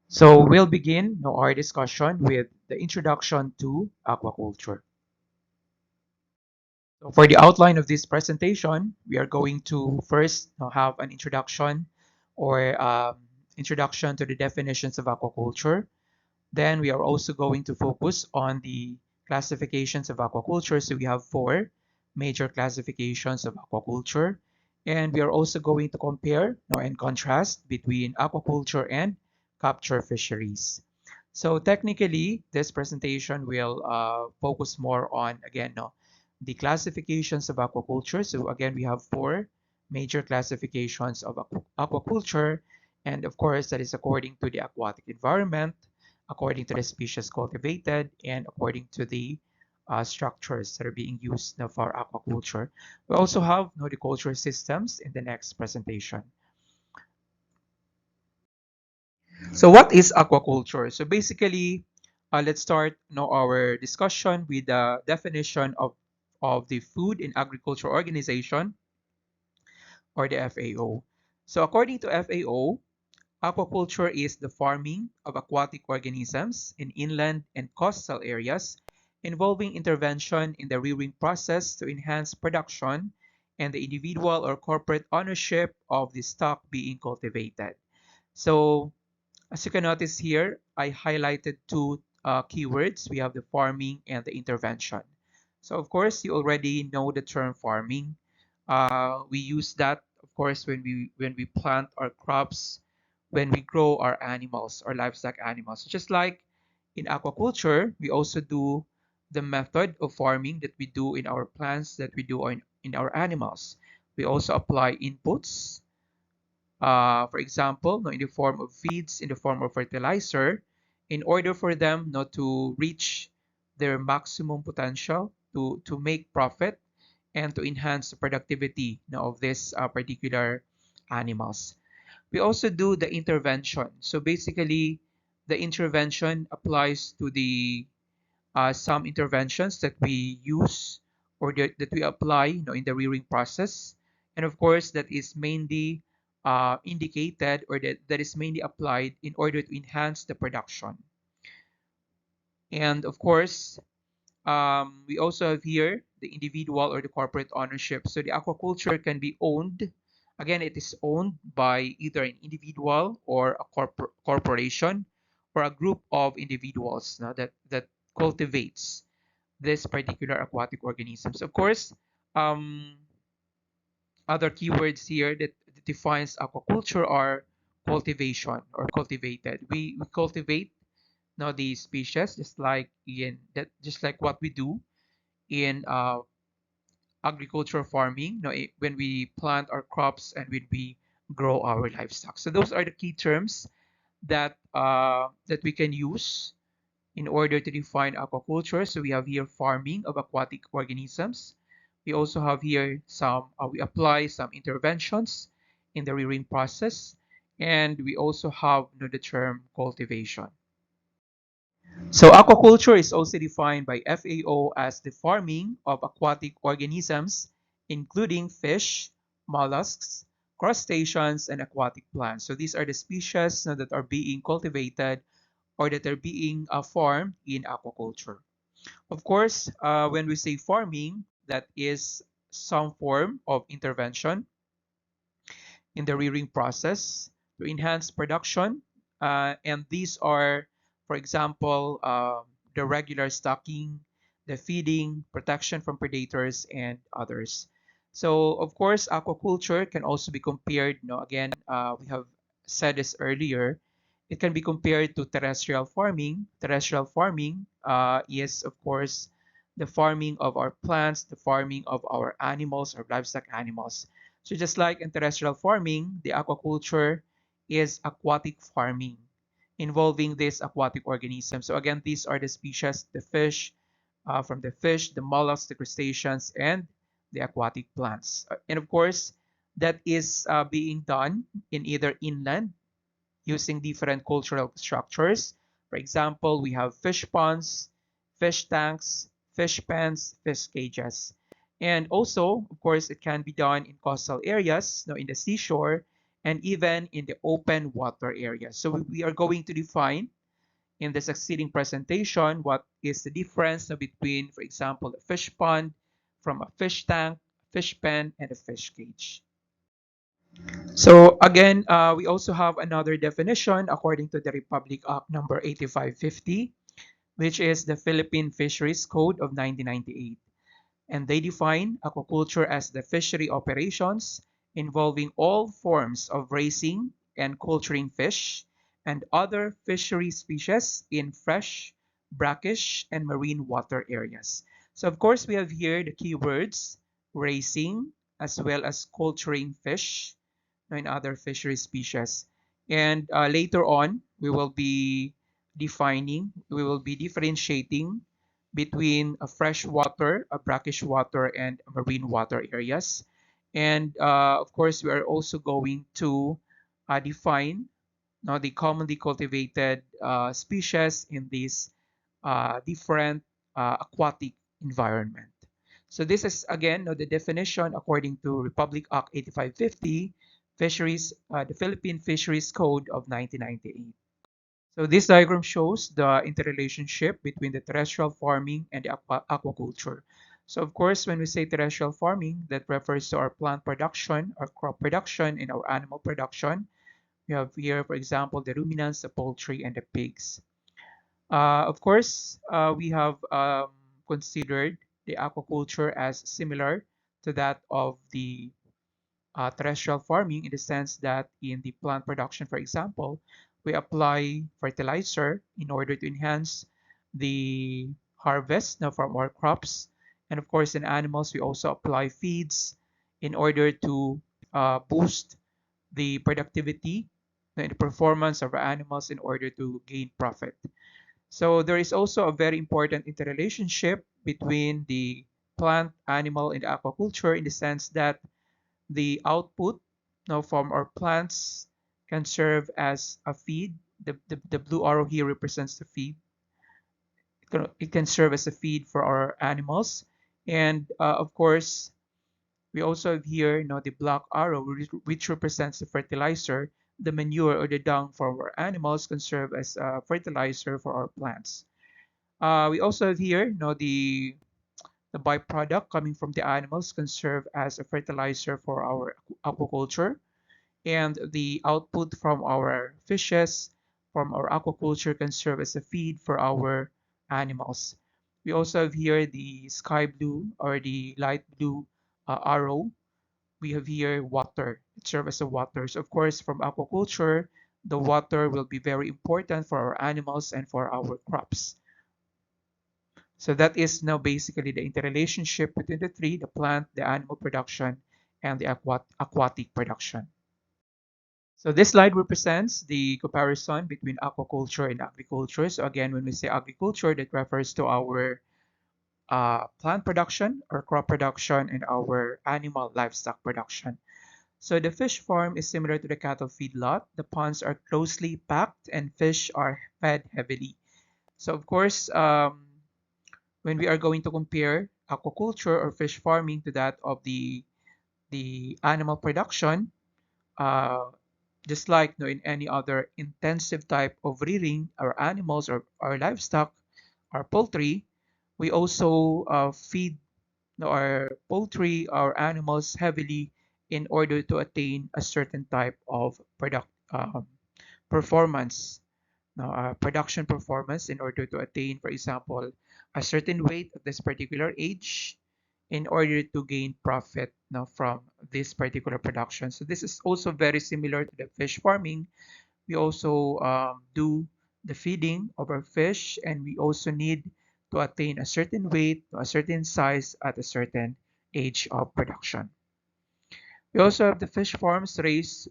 So we'll begin our discussion with the introduction to aquaculture. So for the outline of this presentation, we are going to first have an introduction or introduction to the definitions of aquaculture. Then we are also going to focus on the classifications of aquaculture. So we have four major classifications of aquaculture. And we are also going to compare and contrast between aquaculture and capture fisheries. So technically, this presentation will focus more on, again, the classifications of aquaculture. So again, we have four major classifications of aquaculture. And of course, that is according to the aquatic environment, according to the species cultivated, and according to the structures that are being used now for aquaculture. We also have horticulture systems in the next presentation. So what is aquaculture? So basically, let's start our discussion with the definition of the Food and Agriculture Organization, or the FAO. So according to FAO, aquaculture is the farming of aquatic organisms in inland and coastal areas, involving intervention in the rearing process to enhance production and the individual or corporate ownership of the stock being cultivated. So as you can notice here, I highlighted two keywords. We have the farming and the intervention. So of course, you already know the term farming. We use that, of course, when we plant our crops, when we grow our animals or livestock animals. Just like in aquaculture, we also do the method of farming that we do in our plants, that we do in our animals. We also apply inputs, for example, in the form of feeds, in the form of fertilizer, in order for them not to reach their maximum potential to make profit and to enhance the productivity of these particular animals. We also do the intervention. So basically, the intervention applies to the some interventions that we use or that we apply in the rearing process. And of course, that is mainly indicated, or that is mainly applied in order to enhance the production. And of course, we also have here the individual or the corporate ownership. So the aquaculture can be owned. Again, it is owned by either an individual or a corporation or a group of individuals that cultivates this particular aquatic organisms. Of course, um, other keywords here that defines aquaculture are cultivation or cultivated. We cultivate now the species just like what we do in agricultural farming. When we plant our crops and when we grow our livestock. So those are the key terms that we can use in order to define aquaculture. So we have here farming of aquatic organisms. We also have here we apply some interventions in the rearing process, and we also have the term cultivation. So aquaculture is also defined by FAO as the farming of aquatic organisms, including fish, mollusks, crustaceans, and aquatic plants. So these are the species that are being cultivated or that are being farmed in aquaculture. Of course, when we say farming, that is some form of intervention in the rearing process to enhance production. And these are, for example, the regular stocking, the feeding, protection from predators, and others. So, of course, aquaculture can also be compared, again, we have said this earlier, it can be compared to terrestrial farming. Terrestrial farming is, of course, the farming of our plants, the farming of our animals, our livestock animals. So just like in terrestrial farming, the aquaculture is aquatic farming involving these aquatic organisms. So again, these are the species, the fish, from the fish, the mollusks, the crustaceans, and the aquatic plants. And of course, that is being done in either inland using different cultural structures. For example, we have fish ponds, fish tanks, fish pens, fish cages. And also, of course, it can be done in coastal areas, in the seashore, and even in the open water area. So we are going to define in the succeeding presentation what is the difference between, for example, a fish pond from a fish tank, fish pen, and a fish cage. So again, we also have another definition according to the Republic Act number 8550, which is the Philippine Fisheries Code of 1998. And they define aquaculture as the fishery operations involving all forms of raising and culturing fish and other fishery species in fresh, brackish, and marine water areas. So of course, we have here the keywords raising as well as culturing fish and other fishery species. And later on, we will be differentiating between a freshwater, a brackish water, and marine water areas. And of course, we are also going to define now the commonly cultivated species in this different aquatic environment. So this is again the definition according to Republic Act 8550, Fisheries, the Philippine Fisheries Code of 1998. So this diagram shows the interrelationship between the terrestrial farming and the aquaculture. So of course, when we say terrestrial farming, that refers to our plant production, our crop production, and our animal production. We have here, for example, the ruminants, the poultry, and the pigs. Of course, we have considered the aquaculture as similar to that of the terrestrial farming in the sense that in the plant production, for example, we apply fertilizer in order to enhance the harvest now from our crops. And of course, in animals, we also apply feeds in order to boost the productivity and the performance of our animals in order to gain profit. So there is also a very important interrelationship between the plant, animal, and aquaculture in the sense that the output now from our plants can serve as a feed. The blue arrow here represents the feed. It can serve as a feed for our animals. And of course, we also have here the black arrow, which represents the fertilizer. The manure or the dung for our animals can serve as a fertilizer for our plants. We also have here the byproduct coming from the animals can serve as a fertilizer for our aquaculture, and the output from our fishes from our aquaculture can serve as a feed for our animals. We also have here the sky blue or the light blue arrow. We have here water. It serves as a water. So of course, from aquaculture, the water will be very important for our animals and for our crops. So that is now basically the interrelationship between the three, the plant, the animal production, and the aquatic production. So this slide represents the comparison between aquaculture and agriculture. So again, when we say agriculture, that refers to our plant production, our crop production, and our animal livestock production. So the fish farm is similar to the cattle feedlot. The ponds are closely packed and fish are fed heavily. So of course, when we are going to compare aquaculture or fish farming to that of the animal production, uh, just like in any other intensive type of rearing our animals or our livestock, our poultry, we also feed our poultry, our animals heavily in order to attain a certain type of performance, production performance in order to attain, for example, a certain weight at this particular age in order to gain profit now from this particular production. So this is also very similar to the fish farming. We also do the feeding of our fish, and we also need to attain a certain weight, a certain size at a certain age of production. We also have the fish farms raise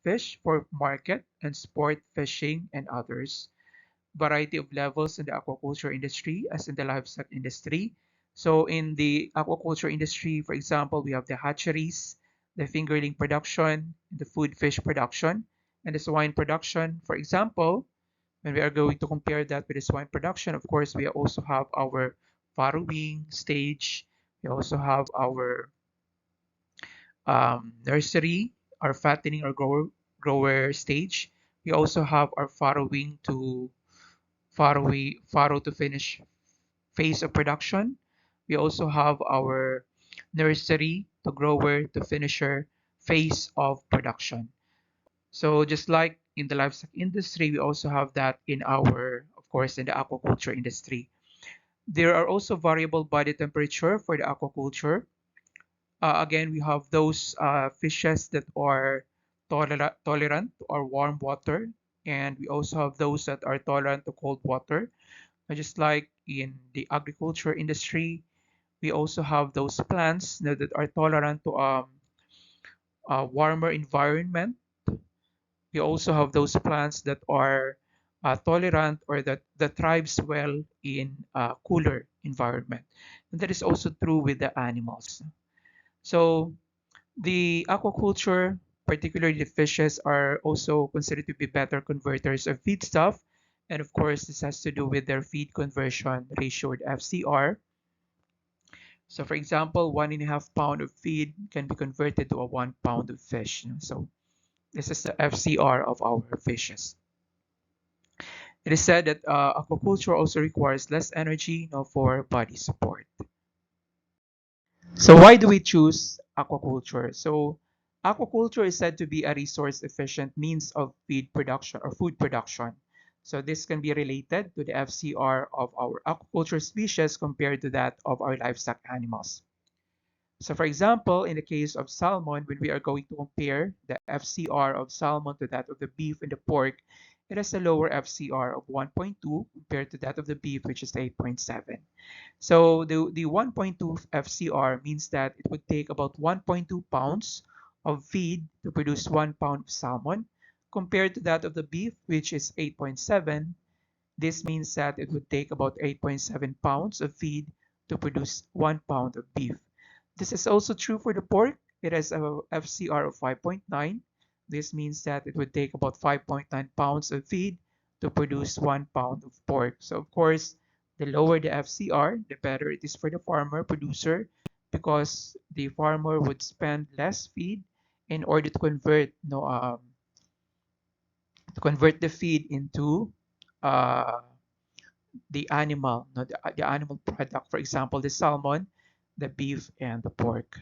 fish for market and sport fishing and others. Variety of levels in the aquaculture industry as in the livestock industry. So in the aquaculture industry, for example, we have the hatcheries, the fingerling production, the food fish production, and the swine production. For example, when we are going to compare that with the swine production, of course, we also have our farrowing stage. We also have our nursery, our fattening or grower stage. We also have our farrowing to farrow to finish phase of production. We also have our nursery to grower to finisher phase of production. So just like in the livestock industry, we also have that in our, of course, in the aquaculture industry. There are also variable body temperature for the aquaculture. Again, we have those fishes that are tolerant to our warm water, and we also have those that are tolerant to cold water. Just like in the agriculture industry, we also have those plants that are tolerant to a warmer environment. We also have those plants that are tolerant or that thrives well in a cooler environment. And that is also true with the animals. So the aquaculture, particularly the fishes, are also considered to be better converters of feedstuff. And of course, this has to do with their feed conversion ratio, or FCR. So for example, 1.5 pound of feed can be converted to a 1 pound of fish. So this is the FCR of our fishes. It is said that aquaculture also requires less energy for body support. So why do we choose aquaculture? So aquaculture is said to be a resource efficient means of feed production or food production. So this can be related to the FCR of our aquaculture species compared to that of our livestock animals. So for example, in the case of salmon, when we are going to compare the FCR of salmon to that of the beef and the pork, it has a lower FCR of 1.2 compared to that of the beef, which is 8.7. So the 1.2 FCR means that it would take about 1.2 pounds of feed to produce 1 pound of salmon compared to that of the beef, which is 8.7. This means that it would take about 8.7 pounds of feed to produce 1 pound of beef. This is also true for the pork. It has a FCR of 5.9. This means that it would take about 5.9 pounds of feed to produce 1 pound of pork. So of course, the lower the FCR, the better it is for the farmer producer because the farmer would spend less feed in order to convert the feed into uh, the animal, the animal product. For example, the salmon, the beef, and the pork.